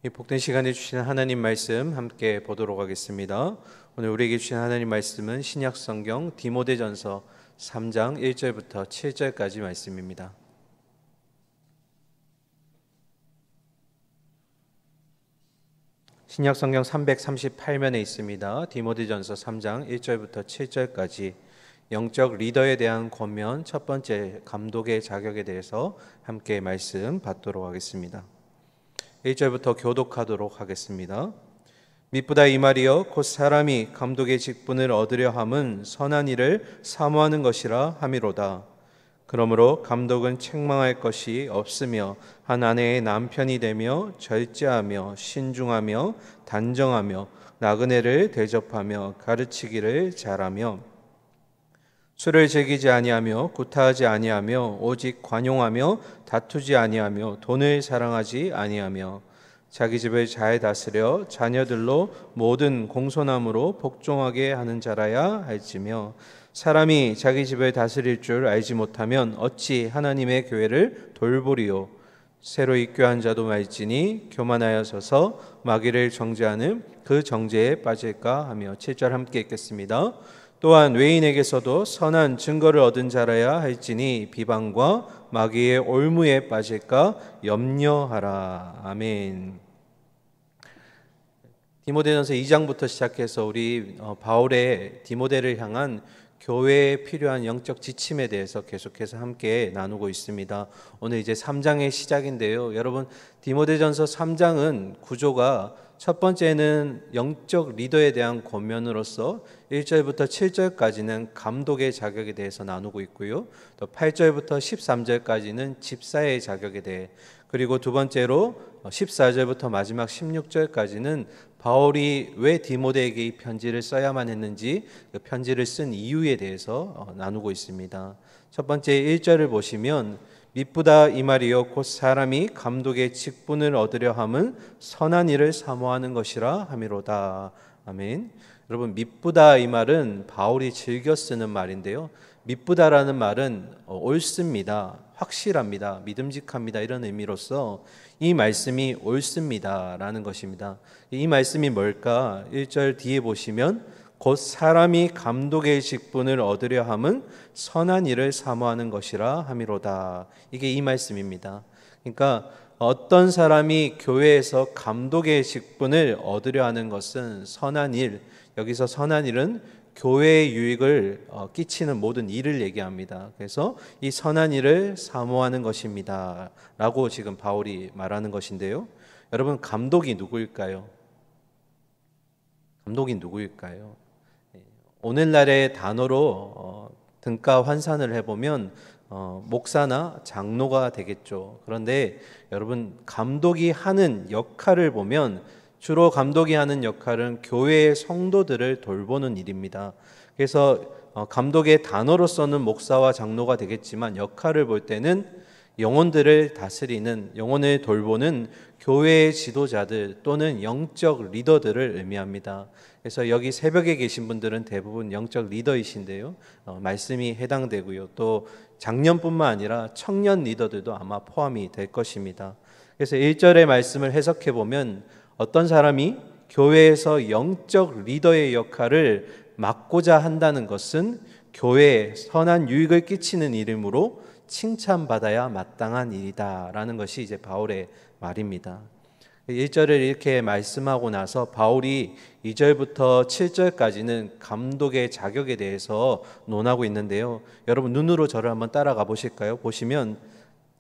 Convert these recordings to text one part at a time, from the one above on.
이 복된 시간에 주신 하나님 말씀 함께 보도록 하겠습니다. 오늘 우리에게 주신 하나님 말씀은 신약 성경 디모데전서 3장 1절부터 7절까지 말씀입니다. 신약 성경 338면에 있습니다. 디모데전서 3장 1절부터 7절까지 영적 리더에 대한 권면 첫 번째 감독의 자격에 대해서 함께 말씀 받도록 하겠습니다. 1절부터 교독하도록 하겠습니다. 미쁘다 이 말이여 곧 사람이 감독의 직분을 얻으려 함은 선한 일을 사모하는 것이라 함이로다. 그러므로 감독은 책망할 것이 없으며 한 아내의 남편이 되며 절제하며 신중하며 단정하며 나그네를 대접하며 가르치기를 잘하며 술을 즐기지 아니하며 구타하지 아니하며 오직 관용하며 다투지 아니하며 돈을 사랑하지 아니하며 자기 집을 잘 다스려 자녀들로 모든 공손함으로 복종하게 하는 자라야 할지며 사람이 자기 집을 다스릴 줄 알지 못하면 어찌 하나님의 교회를 돌보리요. 새로 입교한 자도 말지니 교만하여 서서 마귀를 정죄하는 그 정죄에 빠질까 하며 7절 함께 읽겠습니다. 또한 외인에게서도 선한 증거를 얻은 자라야 할지니 비방과 마귀의 올무에 빠질까 염려하라. 아멘. 디모데전서 2장부터 시작해서 우리 바울의 디모데를 향한 교회에 필요한 영적 지침에 대해서 계속해서 함께 나누고 있습니다. 오늘 이제 3장의 시작인데요. 여러분, 디모데전서 3장은 구조가 첫 번째는 영적 리더에 대한 권면으로서 1절부터 7절까지는 감독의 자격에 대해서 나누고 있고요. 또 8절부터 13절까지는 집사의 자격에 대해, 그리고 두 번째로 14절부터 마지막 16절까지는 바울이 왜 디모데에게 이 편지를 써야만 했는지 그 편지를 쓴 이유에 대해서 나누고 있습니다. 첫 번째 1절을 보시면 미쁘다 이 말이여 곧 사람이 감독의 직분을 얻으려 함은 선한 일을 사모하는 것이라 함이로다. 아멘. 여러분, 미쁘다 이 말은 바울이 즐겨 쓰는 말인데요. 미쁘다라는 말은 옳습니다, 확실합니다, 믿음직합니다 이런 의미로서 이 말씀이 옳습니다라는 것입니다. 이 말씀이 뭘까? 1절 뒤에 보시면 곧 사람이 감독의 직분을 얻으려 함은 선한 일을 사모하는 것이라 함이로다. 이게 이 말씀입니다. 그러니까 어떤 사람이 교회에서 감독의 직분을 얻으려 하는 것은 선한 일, 여기서 선한 일은 교회의 유익을 끼치는 모든 일을 얘기합니다. 그래서 이 선한 일을 사모하는 것입니다 라고 지금 바울이 말하는 것인데요. 여러분, 감독이 누구일까요? 감독이 누구일까요? 오늘날의 단어로 등가 환산을 해보면 목사나 장로가 되겠죠. 그런데 여러분, 감독이 하는 역할을 보면 주로 감독이 하는 역할은 교회의 성도들을 돌보는 일입니다. 그래서 감독의 단어로서는 목사와 장로가 되겠지만 역할을 볼 때는 영혼들을 다스리는, 영혼을 돌보는 교회의 지도자들 또는 영적 리더들을 의미합니다. 그래서 여기 새벽에 계신 분들은 대부분 영적 리더이신데요. 말씀이 해당되고요. 또 장년뿐만 아니라 청년 리더들도 아마 포함이 될 것입니다. 그래서 1절의 말씀을 해석해 보면 어떤 사람이 교회에서 영적 리더의 역할을 맡고자 한다는 것은 교회에 선한 유익을 끼치는 이름으로 칭찬받아야 마땅한 일이다라는 것이 이제 바울의 말입니다. 1절을 이렇게 말씀하고 나서 바울이 2절부터 7절까지는 감독의 자격에 대해서 논하고 있는데요. 여러분, 눈으로 저를 한번 따라가 보실까요? 보시면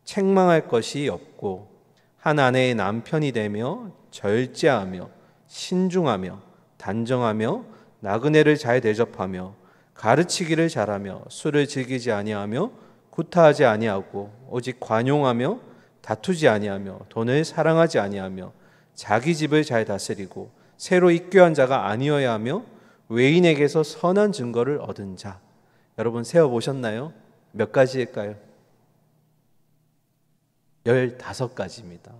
책망할 것이 없고 한 아내의 남편이 되며 절제하며 신중하며 단정하며 나그네를 잘 대접하며 가르치기를 잘하며 술을 즐기지 아니하며 구타하지 아니하고 오직 관용하며 다투지 아니하며 돈을 사랑하지 아니하며 자기 집을 잘 다스리고 새로 입교한 자가 아니어야 하며 외인에게서 선한 증거를 얻은 자. 여러분, 세어보셨나요? 몇 가지일까요? 15가지입니다.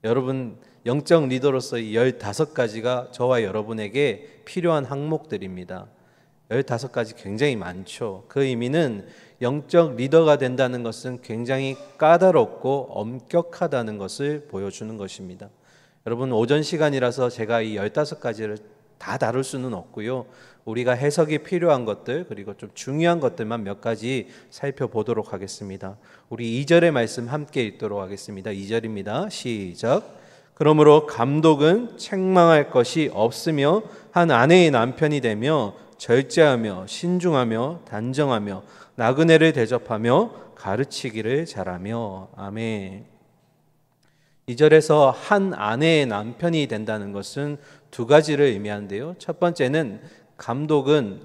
여러분, 영적 리더로서 이 15가지가 저와 여러분에게 필요한 항목들입니다. 15가지 굉장히 많죠. 그 의미는 영적 리더가 된다는 것은 굉장히 까다롭고 엄격하다는 것을 보여주는 것입니다. 여러분 오전 시간이라서 제가 이 15가지를 다 다룰 수는 없고요. 우리가 해석이 필요한 것들 그리고 좀 중요한 것들만 몇 가지 살펴보도록 하겠습니다. 우리 2절의 말씀 함께 읽도록 하겠습니다. 2절입니다. 시작. 그러므로 감독은 책망할 것이 없으며 한 아내의 남편이 되며 절제하며 신중하며 단정하며 나그네를 대접하며 가르치기를 잘하며. 아멘. 2절에서 한 아내의 남편이 된다는 것은 두 가지를 의미하는데요. 첫 번째는 감독은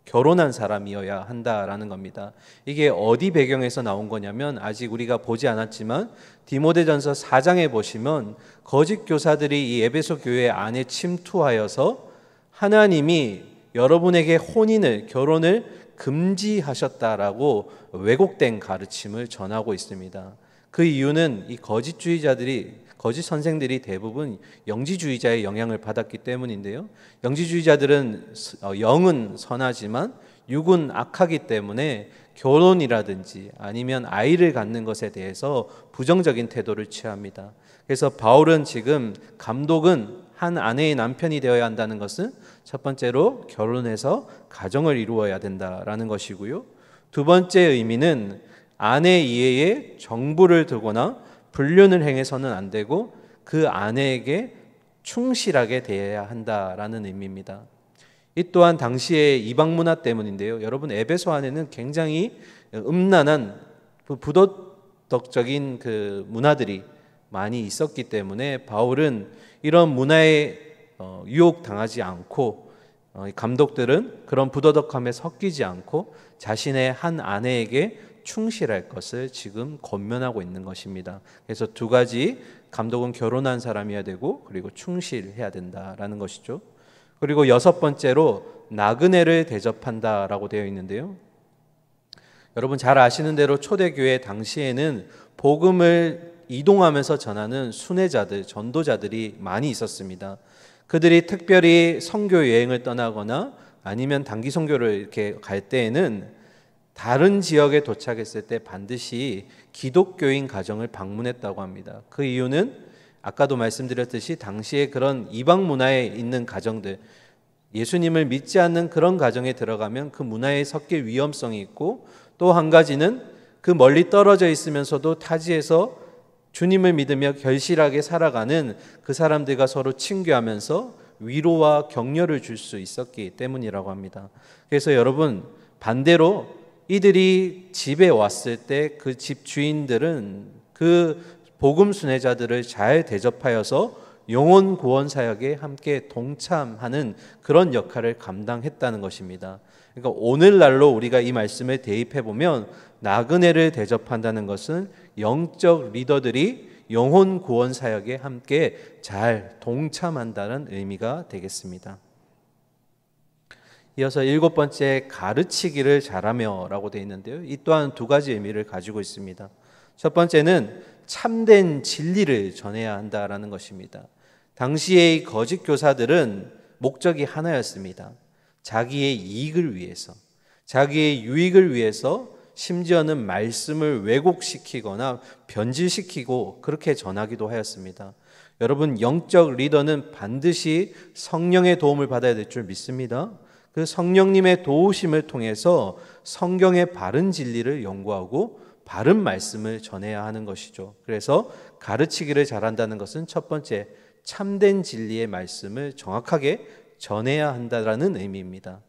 결혼한 사람이어야 한다라는 겁니다. 이게 어디 배경에서 나온 거냐면 아직 우리가 보지 않았지만 디모데전서 4장에 보시면 거짓 교사들이 이 에베소 교회 안에 침투하여서 하나님이 여러분에게 결혼을 금지하셨다라고 왜곡된 가르침을 전하고 있습니다. 그 이유는 이 거짓 선생들이 대부분 영지주의자의 영향을 받았기 때문인데요. 영지주의자들은 영은 선하지만 육은 악하기 때문에 결혼이라든지 아니면 아이를 갖는 것에 대해서 부정적인 태도를 취합니다. 그래서 바울은 지금 감독은 한 아내의 남편이 되어야 한다는 것은 첫 번째로 결혼해서 가정을 이루어야 된다라는 것이고요. 두 번째 의미는 아내 이외에 정부를 두거나 불륜을 행해서는 안 되고 그 아내에게 충실하게 대해야 한다라는 의미입니다. 이 또한 당시의 이방 문화 때문인데요. 여러분 에베소 안에는 굉장히 음란한 부도덕적인 그 문화들이 많이 있었기 때문에 바울은 이런 문화에 유혹당하지 않고 감독들은 그런 부도덕함에 섞이지 않고 자신의 한 아내에게 충실할 것을 지금 권면하고 있는 것입니다. 그래서 두 가지, 감독은 결혼한 사람이어야 되고 그리고 충실해야 된다라는 것이죠. 그리고 여섯 번째로 나그네를 대접한다라고 되어 있는데요. 여러분 잘 아시는 대로 초대교회 당시에는 복음을 이동하면서 전하는 순회자들, 전도자들이 많이 있었습니다. 그들이 특별히 선교 여행을 떠나거나 아니면 단기 선교를 이렇게 갈 때에는 다른 지역에 도착했을 때 반드시 기독교인 가정을 방문했다고 합니다. 그 이유는 아까도 말씀드렸듯이 당시에 그런 이방 문화에 있는 가정들, 예수님을 믿지 않는 그런 가정에 들어가면 그 문화에 섞일 위험성이 있고, 또 한 가지는 그 멀리 떨어져 있으면서도 타지에서 주님을 믿으며 결실하게 살아가는 그 사람들과 서로 친교하면서 위로와 격려를 줄 수 있었기 때문이라고 합니다. 그래서 여러분 반대로 이들이 집에 왔을 때 그 집 주인들은 그 복음 순회자들을 잘 대접하여서 영혼 구원 사역에 함께 동참하는 그런 역할을 감당했다는 것입니다. 그러니까 오늘날로 우리가 이 말씀을 대입해 보면 나그네를 대접한다는 것은 영적 리더들이 영혼 구원 사역에 함께 잘 동참한다는 의미가 되겠습니다. 이어서 7번째, 가르치기를 잘하며 라고 되어 있는데요. 이 또한 두 가지 의미를 가지고 있습니다. 첫 번째는 참된 진리를 전해야 한다라는 것입니다. 당시의 거짓 교사들은 목적이 하나였습니다. 자기의 이익을 위해서, 자기의 유익을 위해서 심지어는 말씀을 왜곡시키거나 변질시키고 그렇게 전하기도 하였습니다. 여러분 영적 리더는 반드시 성령의 도움을 받아야 될 줄 믿습니다. 그 성령님의 도우심을 통해서 성경의 바른 진리를 연구하고 바른 말씀을 전해야 하는 것이죠. 그래서 가르치기를 잘한다는 것은 첫 번째, 참된 진리의 말씀을 정확하게 전해야 한다라는 의미입니다.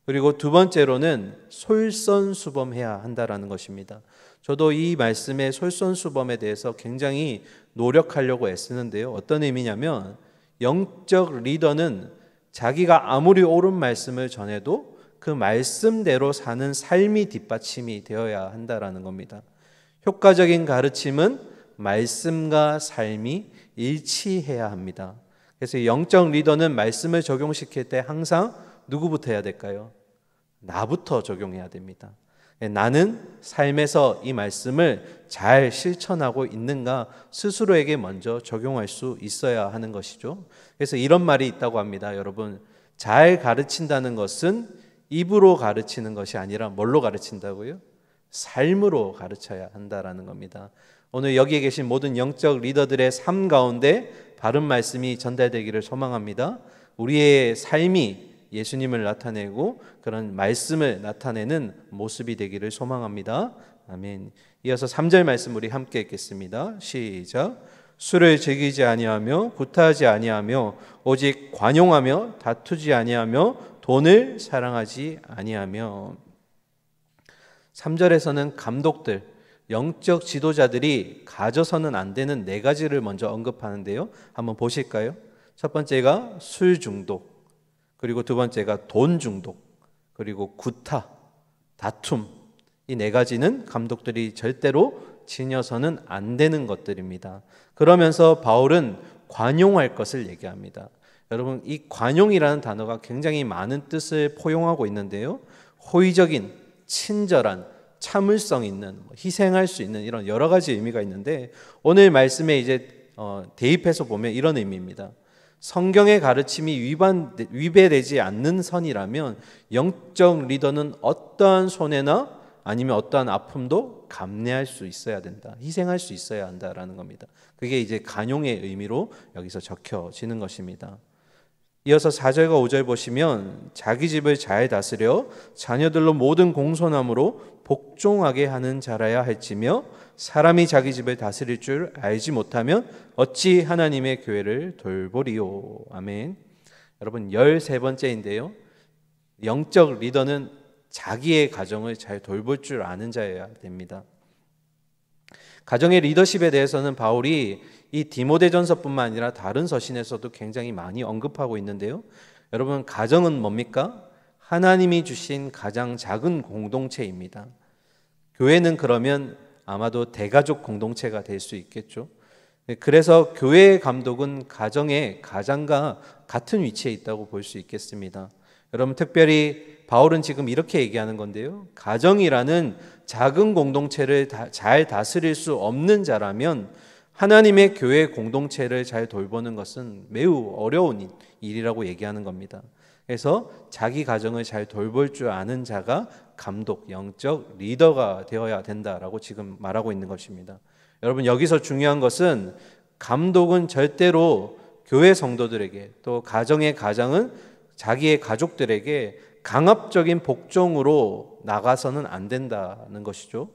그리고 두 번째로는 솔선수범해야 한다라는 것입니다. 저도 이 말씀의 솔선수범에 대해서 굉장히 노력하려고 애쓰는데요. 어떤 의미냐면 영적 리더는 자기가 아무리 옳은 말씀을 전해도 그 말씀대로 사는 삶이 뒷받침이 되어야 한다라는 겁니다. 효과적인 가르침은 말씀과 삶이 일치해야 합니다. 그래서 영적 리더는 말씀을 적용시킬 때 항상 누구부터 해야 될까요? 나부터 적용해야 됩니다. 나는 삶에서 이 말씀을 잘 실천하고 있는가 스스로에게 먼저 적용할 수 있어야 하는 것이죠. 그래서 이런 말이 있다고 합니다. 여러분, 잘 가르친다는 것은 입으로 가르치는 것이 아니라 뭘로 가르친다고요? 삶으로 가르쳐야 한다라는 겁니다. 오늘 여기에 계신 모든 영적 리더들의 삶 가운데 바른 말씀이 전달되기를 소망합니다. 우리의 삶이 예수님을 나타내고 그런 말씀을 나타내는 모습이 되기를 소망합니다. 아멘. 이어서 3절 말씀 우리 함께 읽겠습니다. 시작. 술을 즐기지 아니하며 구타하지 아니하며 오직 관용하며 다투지 아니하며 돈을 사랑하지 아니하며. 3절에서는 감독들, 영적 지도자들이 가져서는 안 되는 4가지를 먼저 언급하는데요. 한번 보실까요? 첫 번째가 술 중독, 그리고 두 번째가 돈 중독, 그리고 구타, 다툼. 이 4가지는 감독들이 절대로 지녀서는 안 되는 것들입니다. 그러면서 바울은 관용할 것을 얘기합니다. 여러분, 이 관용이라는 단어가 굉장히 많은 뜻을 포용하고 있는데요. 호의적인, 친절한, 참을성 있는, 희생할 수 있는 이런 여러 가지 의미가 있는데, 오늘 말씀에 이제 대입해서 보면 이런 의미입니다. 성경의 가르침이 위배되지 않는 선이라면 영적 리더는 어떠한 손해나 아니면 어떠한 아픔도 감내할 수 있어야 된다. 희생할 수 있어야 한다라는 겁니다. 그게 이제 관용의 의미로 여기서 적혀지는 것입니다. 이어서 4절과 5절 보시면 자기 집을 잘 다스려 자녀들로 모든 공손함으로 복종하게 하는 자라야 할지며 사람이 자기 집을 다스릴 줄 알지 못하면 어찌 하나님의 교회를 돌보리요. 아멘. 여러분 13번째인데요. 영적 리더는 자기의 가정을 잘 돌볼 줄 아는 자여야 됩니다. 가정의 리더십에 대해서는 바울이 이 디모데전서뿐만 아니라 다른 서신에서도 굉장히 많이 언급하고 있는데요. 여러분, 가정은 뭡니까? 하나님이 주신 가장 작은 공동체입니다. 교회는 그러면 아마도 대가족 공동체가 될 수 있겠죠. 그래서 교회의 감독은 가정의 가장과 같은 위치에 있다고 볼 수 있겠습니다. 여러분, 특별히 바울은 지금 이렇게 얘기하는 건데요. 가정이라는 작은 공동체를 잘 다스릴 수 없는 자라면 하나님의 교회 공동체를 잘 돌보는 것은 매우 어려운 일이라고 얘기하는 겁니다. 그래서 자기 가정을 잘 돌볼 줄 아는 자가 감독, 영적 리더가 되어야 된다라고 지금 말하고 있는 것입니다. 여러분, 여기서 중요한 것은 감독은 절대로 교회 성도들에게, 또 가정의 가장은 자기의 가족들에게 강압적인 복종으로 나가서는 안 된다는 것이죠.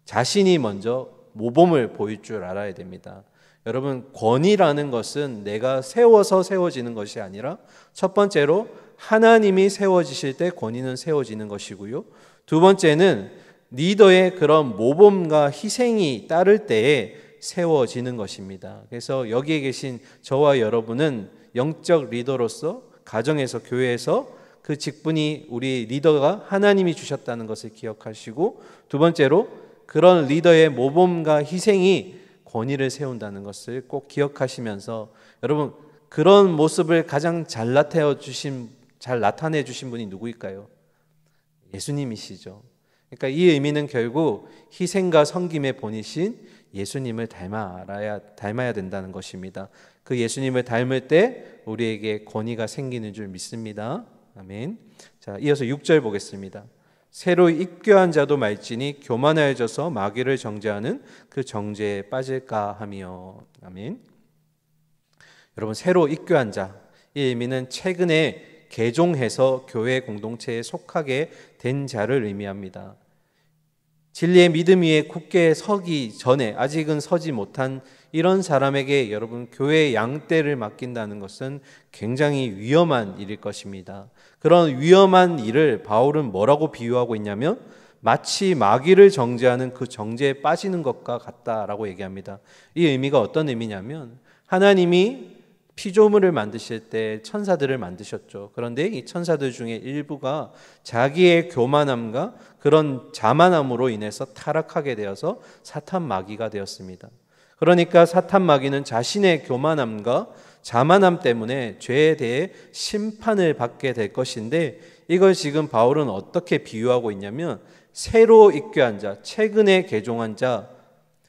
자신이 먼저 모범을 보일 줄 알아야 됩니다. 여러분, 권위라는 것은 내가 세워서 세워지는 것이 아니라 첫 번째로 하나님이 세워지실 때 권위는 세워지는 것이고요. 두 번째는 리더의 그런 모범과 희생이 따를 때에 세워지는 것입니다. 그래서 여기에 계신 저와 여러분은 영적 리더로서 가정에서, 교회에서 그 직분이, 우리 리더가 하나님이 주셨다는 것을 기억하시고, 두 번째로 그런 리더의 모범과 희생이 권위를 세운다는 것을 꼭 기억하시면서, 여러분, 그런 모습을 가장 잘 나타내 주신 분이 누구일까요? 예수님이시죠. 그러니까 이 의미는 결국 희생과 섬김의 본이신 예수님을 닮아야 된다는 것입니다. 그 예수님을 닮을 때 우리에게 권위가 생기는 줄 믿습니다. 아멘. 자, 이어서 6절 보겠습니다. 새로 입교한 자도 말지니 교만하여져서 마귀를 정죄하는 그 정죄에 빠질까 하며. 아멘. 여러분, 새로 입교한 자, 이 의미는 최근에 개종해서 교회 공동체에 속하게 된 자를 의미합니다. 진리의 믿음 위에 굳게 서기 전에 아직은 서지 못한 이런 사람에게 여러분, 교회의 양떼를 맡긴다는 것은 굉장히 위험한 일일 것입니다. 그런 위험한 일을 바울은 뭐라고 비유하고 있냐면 마치 마귀를 정죄하는 그 정죄에 빠지는 것과 같다라고 얘기합니다. 이 의미가 어떤 의미냐면, 하나님이 피조물을 만드실 때 천사들을 만드셨죠. 그런데 이 천사들 중에 일부가 자기의 교만함과 그런 자만함으로 인해서 타락하게 되어서 사탄 마귀가 되었습니다. 그러니까 사탄 마귀는 자신의 교만함과 자만함 때문에 죄에 대해 심판을 받게 될 것인데, 이걸 지금 바울은 어떻게 비유하고 있냐면, 새로 입교한 자, 최근에 개종한 자,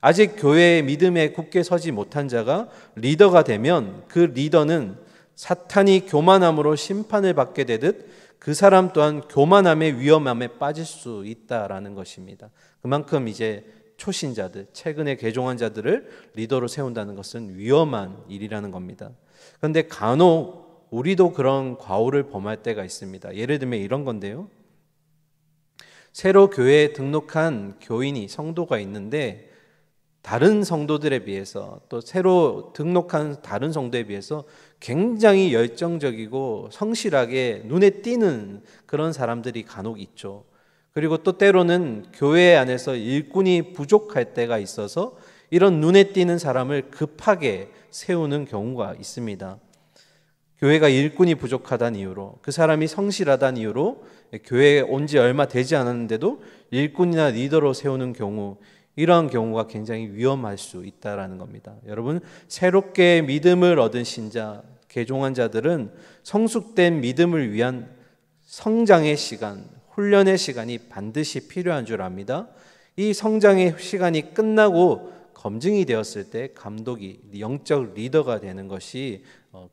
아직 교회의 믿음에 굳게 서지 못한 자가 리더가 되면 그 리더는 사탄이 교만함으로 심판을 받게 되듯 그 사람 또한 교만함의 위험함에 빠질 수 있다라는 것입니다. 그만큼 이제 초신자들, 최근에 개종한 자들을 리더로 세운다는 것은 위험한 일이라는 겁니다. 그런데 간혹 우리도 그런 과오를 범할 때가 있습니다. 예를 들면 이런 건데요. 새로 교회에 등록한 교인이, 성도가 있는데 다른 성도들에 비해서, 또 새로 등록한 다른 성도에 비해서 굉장히 열정적이고 성실하게 눈에 띄는 그런 사람들이 간혹 있죠. 그리고 또 때로는 교회 안에서 일꾼이 부족할 때가 있어서 이런 눈에 띄는 사람을 급하게 세우는 경우가 있습니다. 교회가 일꾼이 부족하다는 이유로, 그 사람이 성실하다는 이유로 교회에 온 지 얼마 되지 않았는데도 일꾼이나 리더로 세우는 경우, 이러한 경우가 굉장히 위험할 수 있다는 겁니다. 여러분, 새롭게 믿음을 얻은 신자, 개종한 자들은 성숙된 믿음을 위한 성장의 시간, 훈련의 시간이 반드시 필요한 줄 압니다. 이 성장의 시간이 끝나고 검증이 되었을 때 감독이, 영적 리더가 되는 것이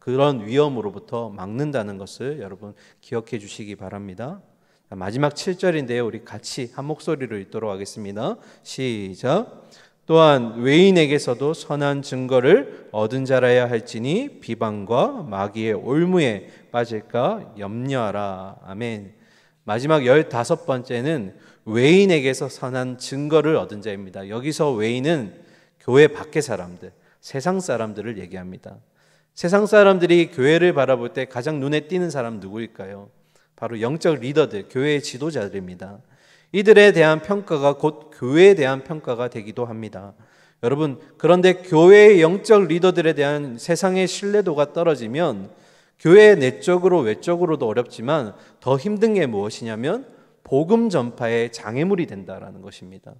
그런 위험으로부터 막는다는 것을 여러분 기억해 주시기 바랍니다. 마지막 7절인데요. 우리 같이 한 목소리로 읽도록 하겠습니다. 시작. 또한 외인에게서도 선한 증거를 얻은 자라야 할지니 비방과 마귀의 올무에 빠질까 염려하라. 아멘. 마지막 15번째는 외인에게서 선한 증거를 얻은 자입니다. 여기서 외인은 교회 밖의 사람들, 세상 사람들을 얘기합니다. 세상 사람들이 교회를 바라볼 때 가장 눈에 띄는 사람 누구일까요? 바로 영적 리더들, 교회의 지도자들입니다. 이들에 대한 평가가 곧 교회에 대한 평가가 되기도 합니다. 여러분, 그런데 교회의 영적 리더들에 대한 세상의 신뢰도가 떨어지면 교회 내적으로 외적으로도 어렵지만 더 힘든 게 무엇이냐면 복음 전파의 장애물이 된다라는 것입니다.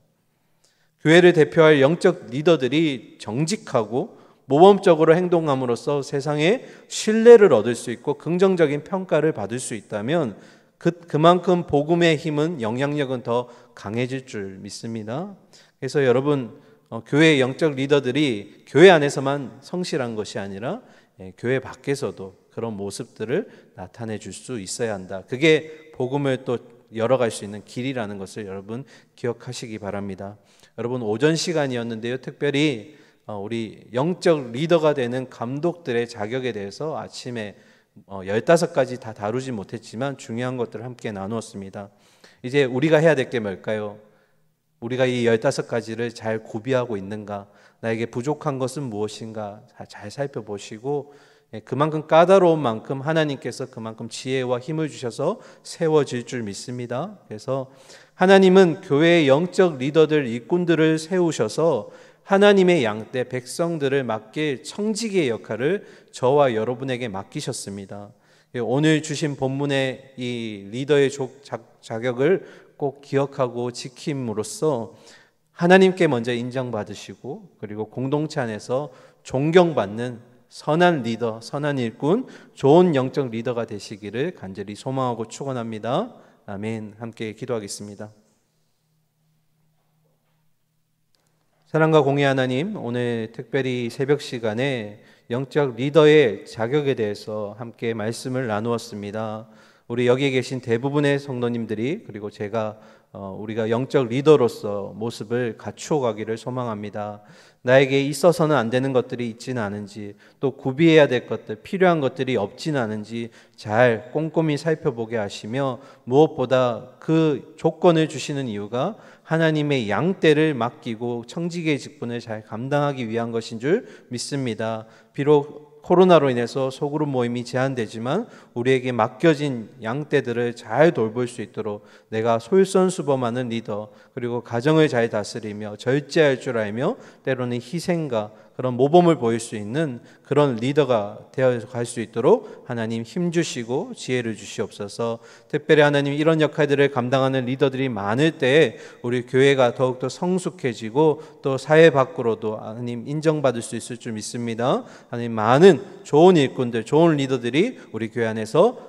교회를 대표할 영적 리더들이 정직하고 모범적으로 행동함으로써 세상에 신뢰를 얻을 수 있고 긍정적인 평가를 받을 수 있다면 그만큼 복음의 힘은, 영향력은 더 강해질 줄 믿습니다. 그래서 여러분, 교회의 영적 리더들이 교회 안에서만 성실한 것이 아니라 교회 밖에서도 그런 모습들을 나타내 줄 수 있어야 한다. 그게 복음을 또 열어갈 수 있는 길이라는 것을 여러분 기억하시기 바랍니다. 여러분, 오전 시간이었는데요. 특별히 우리 영적 리더가 되는 감독들의 자격에 대해서 아침에 15가지 다 다루지 못했지만 중요한 것들을 함께 나누었습니다. 이제 우리가 해야 될 게 뭘까요? 우리가 이 15가지를 잘 구비하고 있는가? 나에게 부족한 것은 무엇인가? 잘 살펴보시고 그만큼 까다로운 만큼 하나님께서 그만큼 지혜와 힘을 주셔서 세워질 줄 믿습니다. 그래서 하나님은 교회의 영적 리더들, 일꾼들을 세우셔서 하나님의 양떼 백성들을 맡길 청지기의 역할을 저와 여러분에게 맡기셨습니다. 오늘 주신 본문의 이 리더의 자격을 꼭 기억하고 지킴으로써 하나님께 먼저 인정받으시고 그리고 공동체 안에서 존경받는 선한 리더, 선한 일꾼, 좋은 영적 리더가 되시기를 간절히 소망하고 축원합니다. 아멘. 함께 기도하겠습니다. 사랑과 공의 하나님, 오늘 특별히 새벽 시간에 영적 리더의 자격에 대해서 함께 말씀을 나누었습니다. 우리 여기에 계신 대부분의 성도님들이, 그리고 제가 우리가 영적 리더로서 모습을 갖추어 가기를 소망합니다. 나에게 있어서는 안 되는 것들이 있지는 않은지, 또 구비해야 될 것들, 필요한 것들이 없지는 않은지 잘 꼼꼼히 살펴보게 하시며, 무엇보다 그 조건을 주시는 이유가 하나님의 양떼를 맡기고 청지기의 직분을 잘 감당하기 위한 것인 줄 믿습니다. 비록 코로나로 인해서 소그룹 모임이 제한되지만 우리에게 맡겨진 양떼들을 잘 돌볼 수 있도록 내가 솔선수범하는 리더, 그리고 가정을 잘 다스리며 절제할 줄 알며 때로는 희생과 그런 모범을 보일 수 있는 그런 리더가 되어 갈 수 있도록 하나님 힘주시고 지혜를 주시옵소서. 특별히 하나님, 이런 역할들을 감당하는 리더들이 많을 때에 우리 교회가 더욱더 성숙해지고 또 사회 밖으로도 하나님 인정받을 수 있을 줄 믿습니다. 하나님, 많은 좋은 일꾼들, 좋은 리더들이 우리 교회 안에서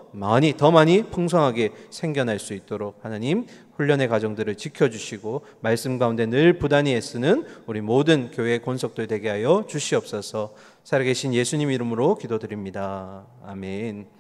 더 많이 풍성하게 생겨날 수 있도록 하나님 훈련의 과정들을 지켜주시고 말씀 가운데 늘 부단히 애쓰는 우리 모든 교회의 권속들 되게 하여 주시옵소서. 살아계신 예수님 이름으로 기도드립니다. 아멘.